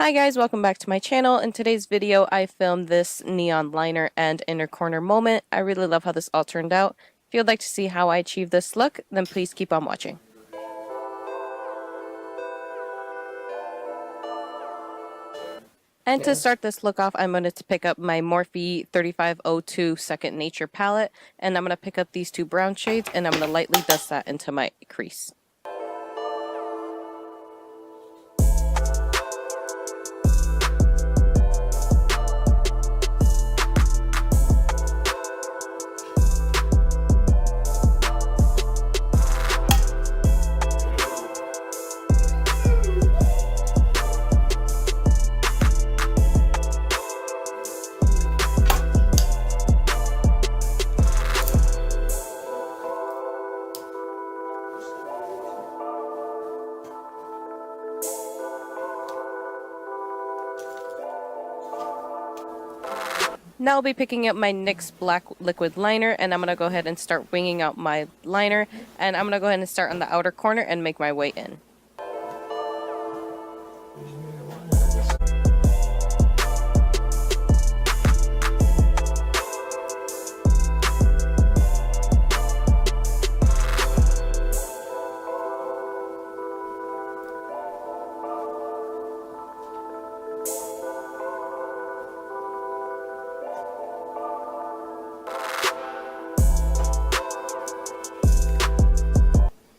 Hi guys, welcome back to my channel. In today's video, I filmed this neon liner and inner corner moment. I really love how this all turned out. If you'd like to see how I achieved this look, then please keep on watching. And to start this look off, I'm going to pick up my Morphe 3502 Second Nature palette, and I'm going to pick up these two brown shades, and I'm going to lightly dust that into my crease. Now I'll be picking up my NYX Black Liquid Liner, and I'm going to go ahead and start winging out my liner, and I'm going to go ahead and start on the outer corner and make my way in.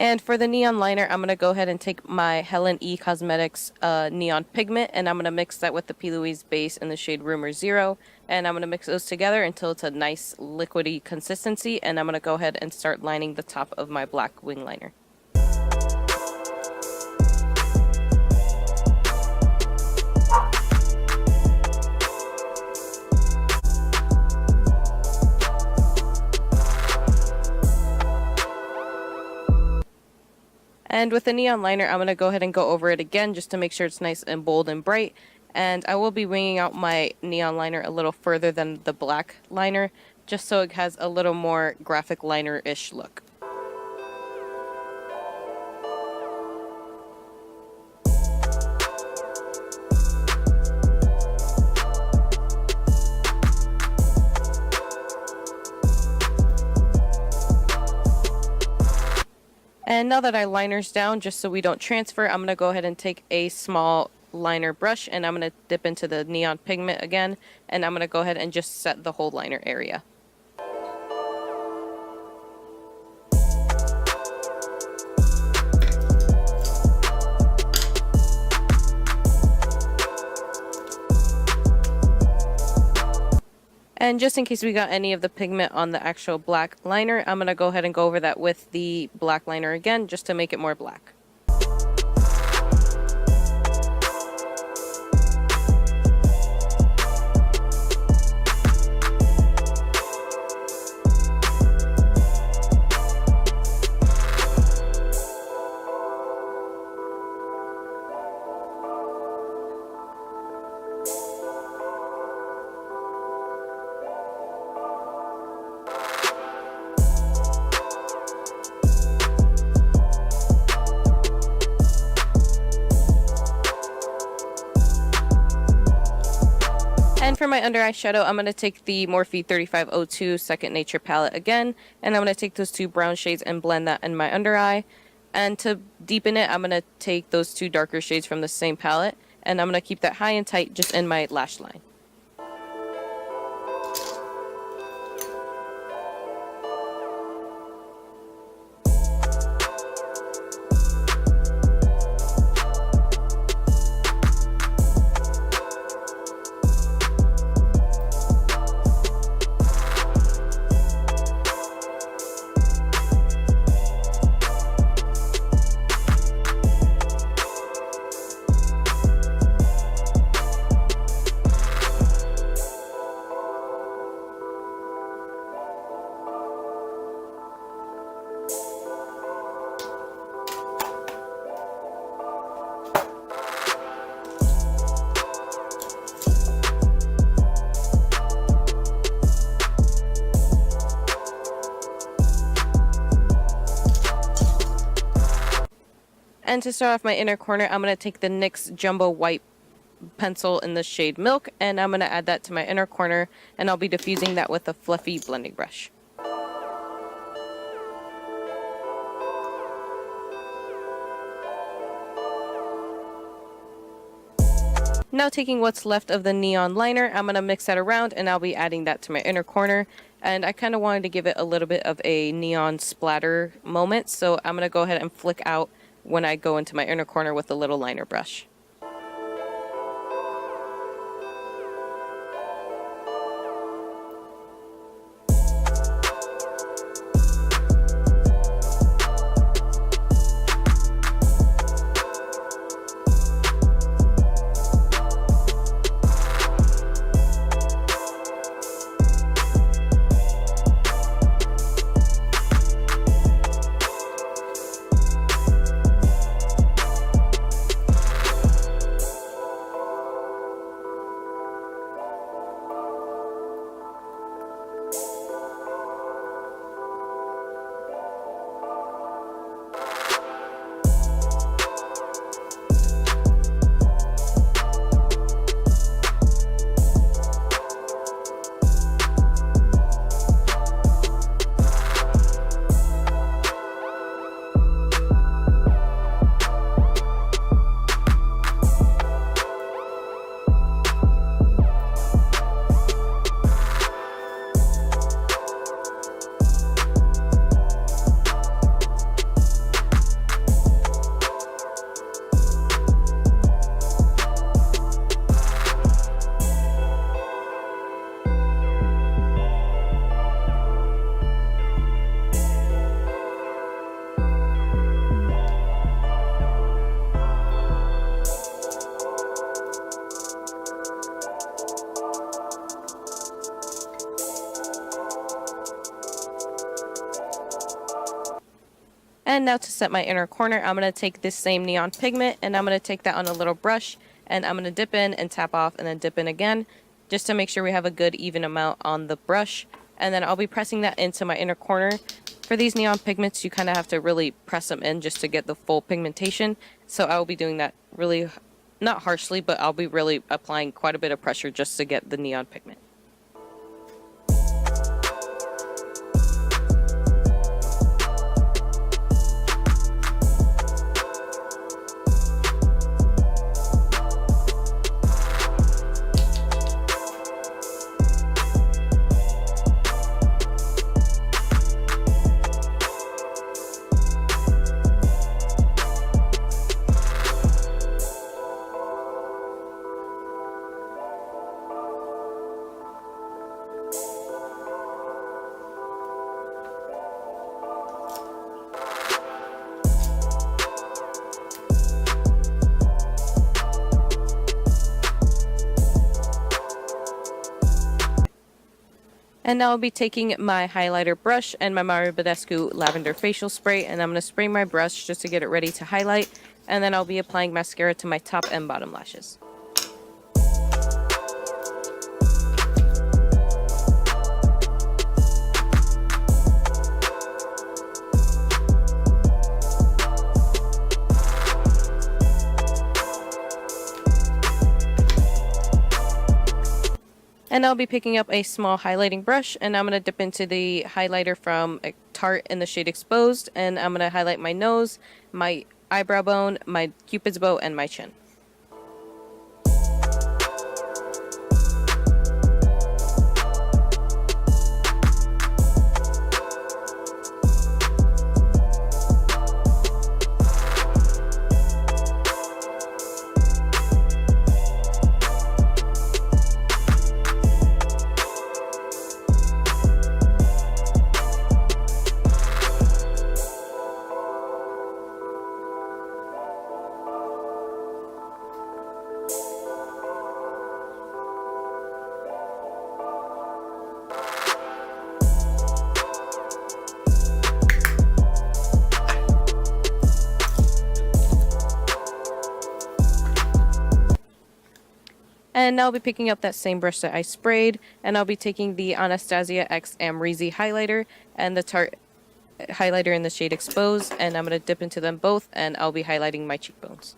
And for the neon liner, I'm going to go ahead and take my Helen E Cosmetics Neon Pigment, and I'm going to mix that with the P. Louise base in the shade Rumor 0, and I'm going to mix those together until it's a nice liquidy consistency, and I'm going to go ahead and start lining the top of my black wing liner. And with the neon liner, I'm going to go ahead and go over it again just to make sure it's nice and bold and bright. And I will be winging out my neon liner a little further than the black liner, just so it has a little more graphic liner-ish look. And now that our liner's down, just so we don't transfer, I'm going to go ahead and take a small liner brush, and I'm going to dip into the neon pigment again, and I'm going to go ahead and just set the whole liner area. And just in case we got any of the pigment on the actual black liner, I'm going to go ahead and go over that with the black liner again, just to make it more black. And for my under eye shadow, I'm going to take the Morphe 3502 Second Nature palette again, and I'm going to take those two brown shades and blend that in my under eye. And to deepen it, I'm going to take those two darker shades from the same palette, and I'm going to keep that high and tight just in my lash line. And to start off my inner corner, I'm going to take the NYX Jumbo White pencil in the shade Milk, and I'm going to add that to my inner corner, and I'll be diffusing that with a fluffy blending brush. Now taking what's left of the neon liner, I'm going to mix that around, and I'll be adding that to my inner corner. And I kind of wanted to give it a little bit of a neon splatter moment, so I'm going to go ahead and flick out when I go into my inner corner with a little liner brush. And now to set my inner corner, I'm going to take this same Neon Pigment, and I'm going to take that on a little brush, and I'm going to dip in and tap off and then dip in again, just to make sure we have a good even amount on the brush. And then I'll be pressing that into my inner corner. For these neon pigments, you kind of have to really press them in just to get the full pigmentation. So I will be doing that really, not harshly, but I'll be really applying quite a bit of pressure just to get the neon pigment. And now I'll be taking my highlighter brush and my Mario Badescu Lavender Facial Spray, and I'm going to spray my brush just to get it ready to highlight, and then I'll be applying mascara to my top and bottom lashes. And I'll be picking up a small highlighting brush, and I'm going to dip into the highlighter from Tarte in the shade Exposed, and I'm going to highlight my nose, my eyebrow bone, my cupid's bow, and my chin. And now I'll be picking up that same brush that I sprayed, and I'll be taking the Anastasia X Amrezy Highlighter and the Tarte highlighter in the shade Exposed, and I'm going to dip into them both, and I'll be highlighting my cheekbones.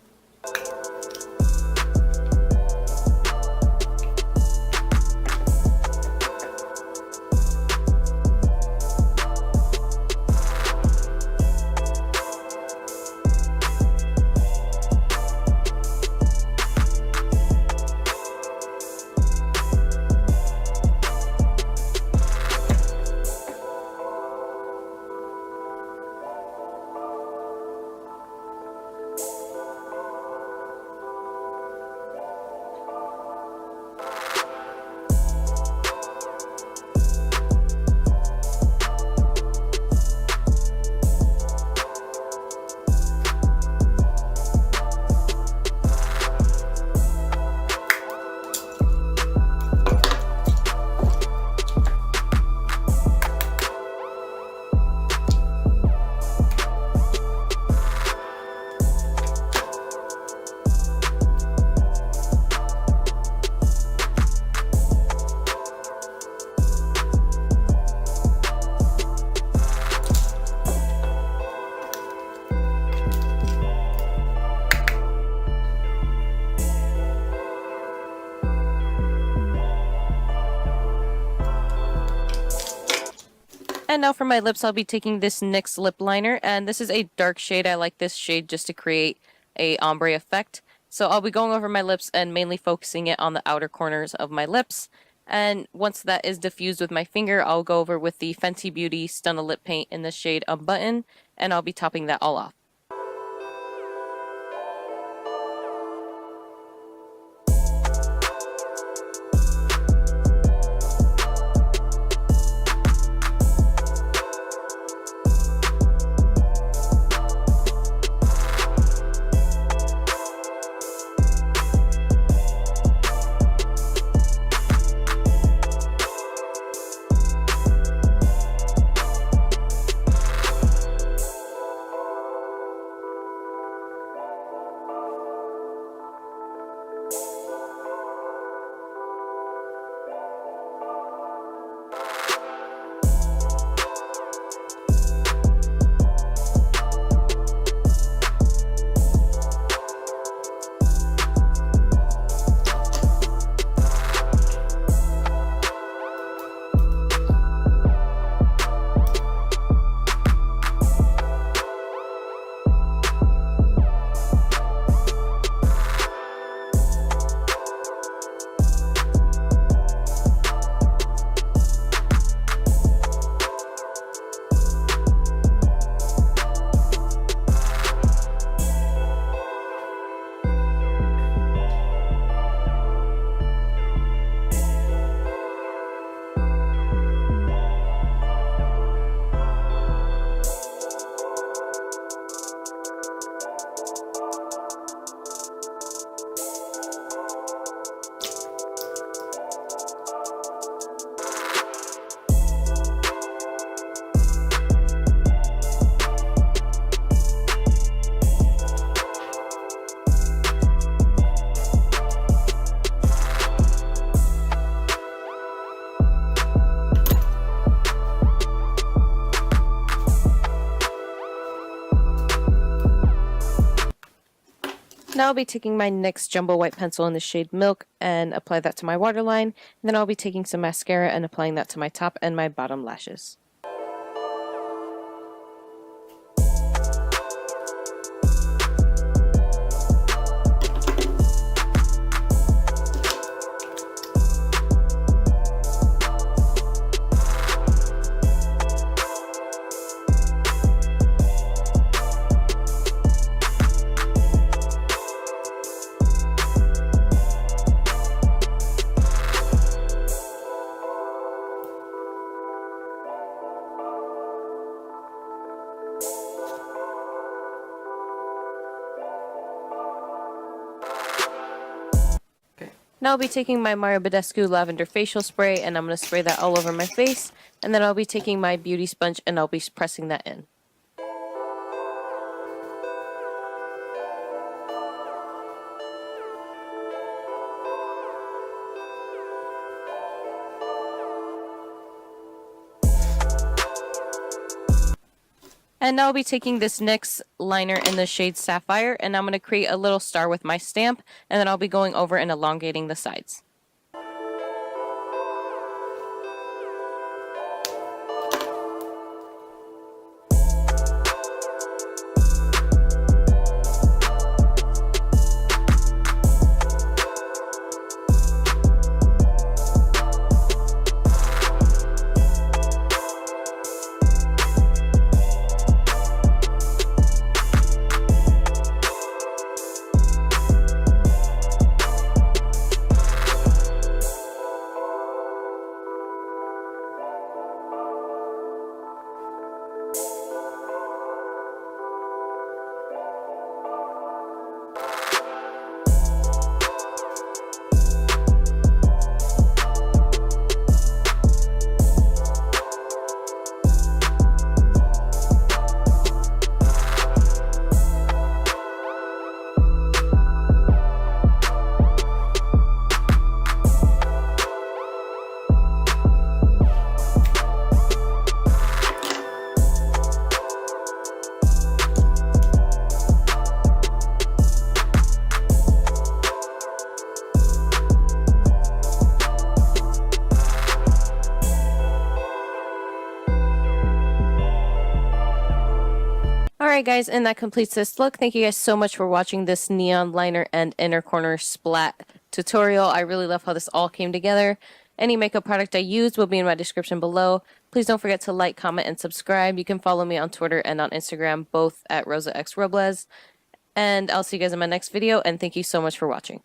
And now for my lips, I'll be taking this NYX lip liner, and this is a dark shade. I like this shade just to create a ombre effect. So I'll be going over my lips and mainly focusing it on the outer corners of my lips. And once that is diffused with my finger, I'll go over with the Fenty Beauty Stunna Lip Paint in the shade Unbutton, and I'll be topping that all off. Now I'll be taking my NYX Jumbo White Pencil in the shade Milk and apply that to my waterline. And then I'll be taking some mascara and applying that to my top and my bottom lashes. Now I'll be taking my Mario Badescu Lavender Facial Spray, and I'm going to spray that all over my face. And then I'll be taking my beauty sponge, and I'll be pressing that in. And now I'll be taking this NYX liner in the shade Sapphire, and I'm going to create a little star with my stamp, and then I'll be going over and elongating the sides. Alright guys, and that completes this look. Thank you guys so much for watching this neon liner and inner corner splat tutorial. I really love how this all came together. Any makeup product I used will be in my description below. Please don't forget to like, comment, and subscribe. You can follow me on Twitter and on Instagram, both at RosaXRobles. And I'll see you guys in my next video, and thank you so much for watching.